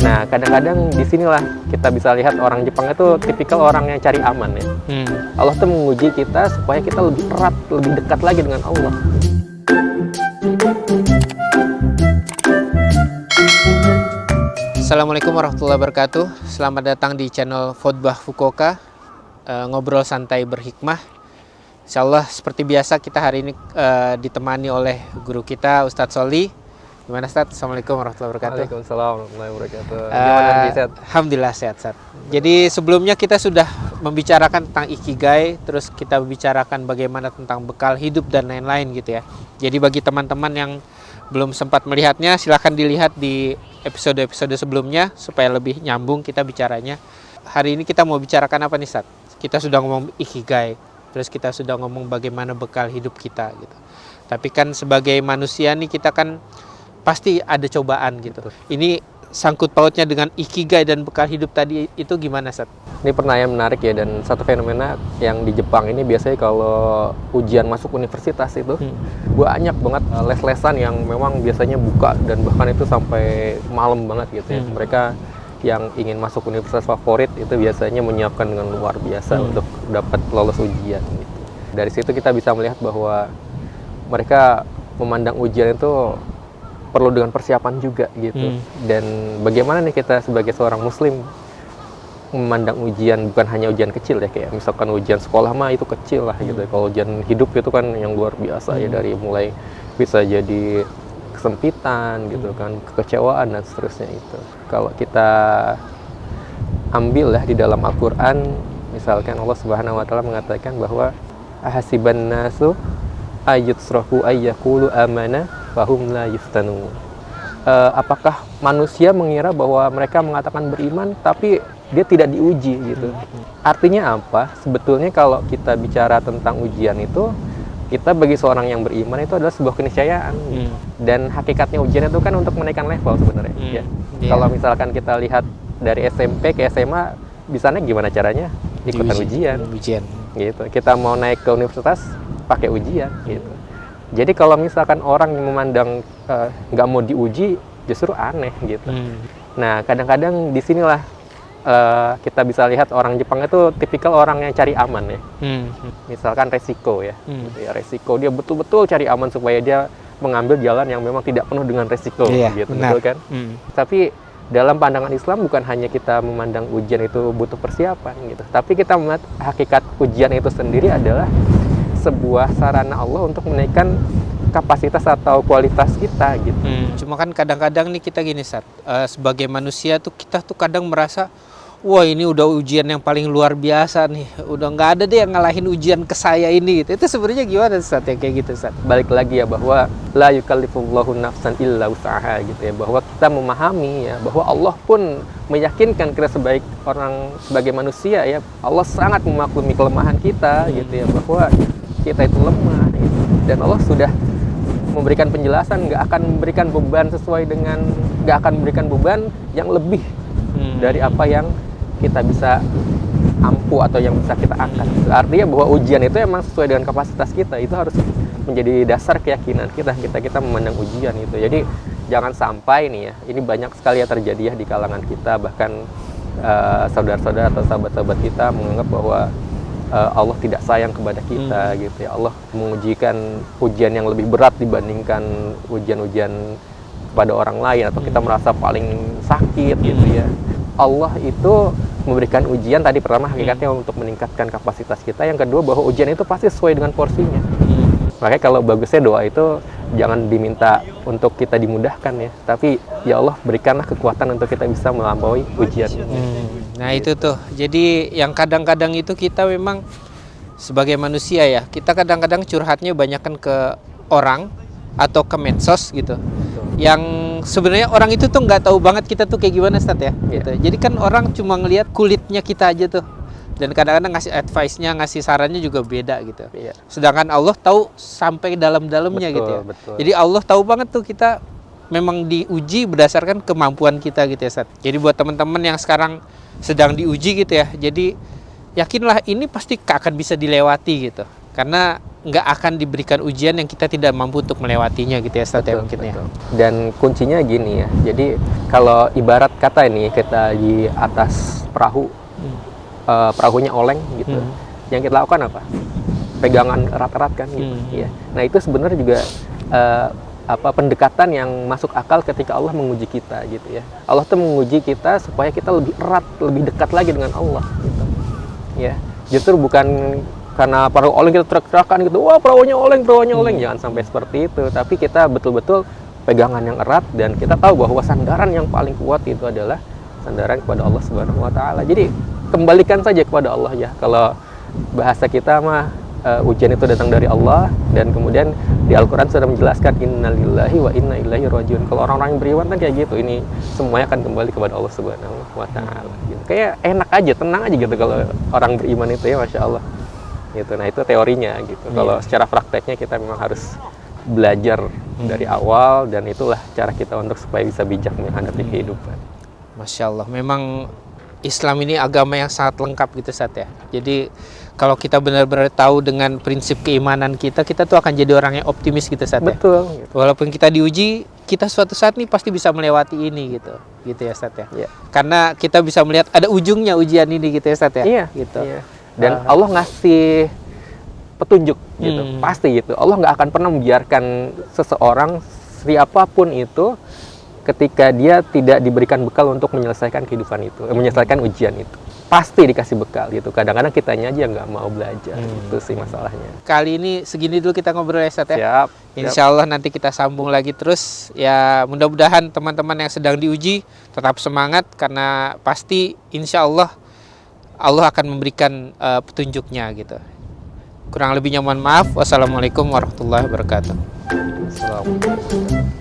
Nah, kadang-kadang disinilah kita bisa lihat orang Jepang itu tipikal orang yang cari aman ya. Allah tuh menguji kita supaya kita lebih erat, lebih dekat lagi dengan Allah. Assalamualaikum warahmatullahi wabarakatuh. Selamat datang di channel Khotbah Fukuoka, ngobrol santai berhikmah. Insyaallah seperti biasa kita hari ini ditemani oleh guru kita Ustadz Soli. Gimana Ustadz? Assalamualaikum warahmatullahi wabarakatuh. Waalaikumsalam warahmatullahi wabarakatuh. Gimana sehat? Alhamdulillah sehat. Jadi sebelumnya kita sudah membicarakan tentang ikigai, terus kita bicarakan bagaimana tentang bekal hidup dan lain-lain gitu ya. Jadi bagi teman-teman yang belum sempat melihatnya, silahkan dilihat di episode-episode sebelumnya supaya lebih nyambung kita bicaranya. Hari ini kita mau bicarakan apa nih Ustadz? Kita sudah ngomong ikigai, terus kita sudah ngomong bagaimana bekal hidup kita gitu. Tapi kan sebagai manusia nih kita kan pasti ada cobaan gitu. Ini sangkut pautnya dengan ikigai dan bekal hidup tadi itu gimana, Sat? Ini pertanyaan menarik ya, dan satu fenomena yang di Jepang ini biasanya kalau ujian masuk universitas itu banyak banget les-lesan yang memang biasanya buka dan bahkan itu sampai malam banget gitu ya. Mereka yang ingin masuk universitas favorit itu biasanya menyiapkan dengan luar biasa untuk dapat lolos ujian gitu. Dari situ kita bisa melihat bahwa mereka memandang ujian itu perlu dengan persiapan juga gitu. Dan bagaimana nih kita sebagai seorang muslim memandang ujian bukan hanya ujian kecil ya, kayak misalkan ujian sekolah mah itu kecil lah gitu. Kalau ujian hidup itu kan yang luar biasa ya, dari mulai bisa jadi kesempitan gitu kan, kekecewaan dan seterusnya itu. Kalau kita ambil ya di dalam Al-Qur'an, misalkan Allah Subhanahu wa taala mengatakan bahwa ahasiban nasu ayyutsrahu ayyaqulu amana fahum la yuftanun. Apakah manusia mengira bahwa mereka mengatakan beriman tapi dia tidak diuji gitu. Artinya apa? Sebetulnya kalau kita bicara tentang ujian itu, kita bagi seorang yang beriman itu adalah sebuah keniscayaan. Dan hakikatnya ujian itu kan untuk menaikkan level sebenarnya ya. Kalau misalkan kita lihat dari SMP ke SMA, bisanya gimana caranya? Ikutan ujian gitu. Kita mau naik ke universitas pakai ujian gitu. Jadi kalau misalkan orang yang memandang nggak mau diuji, justru aneh gitu. Nah, kadang-kadang disinilah kita bisa lihat orang Jepang itu tipikal orang yang cari aman ya. Misalkan resiko ya, gitu ya, resiko dia betul-betul cari aman supaya dia mengambil jalan yang memang tidak penuh dengan resiko, gitu, betul kan? Tapi dalam pandangan Islam bukan hanya kita memandang ujian itu butuh persiapan gitu, tapi kita melihat hakikat ujian itu sendiri adalah sebuah sarana Allah untuk menaikkan kapasitas atau kualitas kita gitu. Cuma kan kadang-kadang nih kita gini, Sat, sebagai manusia tuh kita tuh kadang merasa, wah ini udah ujian yang paling luar biasa nih, udah nggak ada deh yang ngalahin ujian ke saya ini gitu. Itu sebenarnya gimana, Sat, ya kayak gitu, Sat? Balik lagi ya, bahwa la yukallifullahu nafsan illa wus'aha gitu ya, bahwa kita memahami ya bahwa Allah pun meyakinkan kita sebagai manusia ya, Allah sangat memaklumi kelemahan kita gitu ya, bahwa kita itu lemah gitu. Dan Allah sudah memberikan penjelasan, nggak akan memberikan beban yang lebih dari apa yang kita bisa ampuh atau yang bisa kita angkat. Artinya bahwa ujian itu emang sesuai dengan kapasitas kita, itu harus menjadi dasar keyakinan kita memandang ujian itu. Jadi jangan sampai nih ya, ini banyak sekali yang terjadi ya di kalangan kita, bahkan saudara-saudara atau sahabat-sahabat kita menganggap bahwa Allah tidak sayang kepada kita gitu ya. Allah mengujikan ujian yang lebih berat dibandingkan ujian-ujian pada orang lain, atau kita merasa paling sakit gitu ya. Allah itu memberikan ujian tadi pertama hakikatnya untuk meningkatkan kapasitas kita, yang kedua bahwa ujian itu pasti sesuai dengan porsinya. Makanya kalau bagusnya doa itu jangan diminta untuk kita dimudahkan ya, tapi ya Allah berikanlah kekuatan untuk kita bisa melampaui ujian. Nah itu tuh, jadi yang kadang-kadang itu kita memang sebagai manusia ya, kita kadang-kadang curhatnya banyakkan ke orang atau ke medsos gitu. Yang sebenarnya orang itu tuh nggak tahu banget kita tuh kayak gimana, Stat ya. Gitu. Jadi kan orang cuma ngelihat kulitnya kita aja tuh. Dan kadang-kadang ngasih advice-nya, ngasih sarannya juga beda gitu. Sedangkan Allah tahu sampai dalam-dalamnya gitu ya. Jadi Allah tahu banget tuh kita memang diuji berdasarkan kemampuan kita gitu ya, Stat. Jadi buat teman-teman yang sekarang sedang diuji gitu ya, jadi yakinlah ini pasti akan bisa dilewati gitu. Karena nggak akan diberikan ujian yang kita tidak mampu untuk melewatinya gitu ya Ustaz ya, Betul, mungkin ya. betul. Dan kuncinya gini ya. Jadi kalau ibarat kata ini kita di atas perahu, perahunya oleng gitu. Yang kita lakukan apa? Pegangan erat-erat kan gitu. Ya. Nah itu sebenarnya juga pendekatan yang masuk akal ketika Allah menguji kita gitu ya. Allah tuh menguji kita supaya kita lebih erat, lebih dekat lagi dengan Allah gitu. Ya. Justru bukan karena perahu oleng kita teriak-teriakan gitu, wah perahunya oleng, jangan sampai seperti itu. Tapi kita betul-betul pegangan yang erat dan kita tahu bahwa sandaran yang paling kuat itu adalah sandaran kepada Allah Subhanahu wa taala. Jadi kembalikan saja kepada Allah ya. Kalau bahasa kita mah ujian itu datang dari Allah, dan kemudian di Al-Qur'an sudah menjelaskan innalillahi wa inna ilaihi rajiun. Kalau orang-orang yang beriman kan kayak gitu, ini semuanya akan kembali kepada Allah Subhanahu wa taala gitu. Kayak enak aja, tenang aja gitu kalau orang beriman itu ya, Masya Allah gitu. Nah itu teorinya gitu. Kalau secara prakteknya kita memang harus belajar dari awal, dan itulah cara kita untuk supaya bisa bijak menghadapi kehidupan. Masya Allah, memang Islam ini agama yang sangat lengkap gitu Ustaz ya. Jadi kalau kita benar-benar tahu dengan prinsip keimanan kita tuh akan jadi orang yang optimis gitu Ustaz ya. Betul gitu. Walaupun kita diuji, kita suatu saat nih pasti bisa melewati ini gitu ya Ustaz ya. Iya. Karena kita bisa melihat ada ujungnya ujian ini gitu ya Ustaz ya. Iya Gitu. Iya. Dan Allah ngasih petunjuk gitu, pasti gitu. Allah nggak akan pernah membiarkan seseorang siapapun itu ketika dia tidak diberikan bekal untuk menyelesaikan kehidupan itu, menyelesaikan ujian itu. Pasti dikasih bekal gitu. Kadang-kadang kitanya aja nggak mau belajar, itu sih masalahnya. Kali ini segini dulu kita ngobrol ya Ustaz ya. Siap. Insya Allah nanti kita sambung lagi terus. Ya mudah-mudahan teman-teman yang sedang diuji tetap semangat, karena pasti insya Allah akan memberikan petunjuknya gitu. Kurang lebihnya mohon maaf. Wassalamualaikum warahmatullahi wabarakatuh. Assalamualaikum.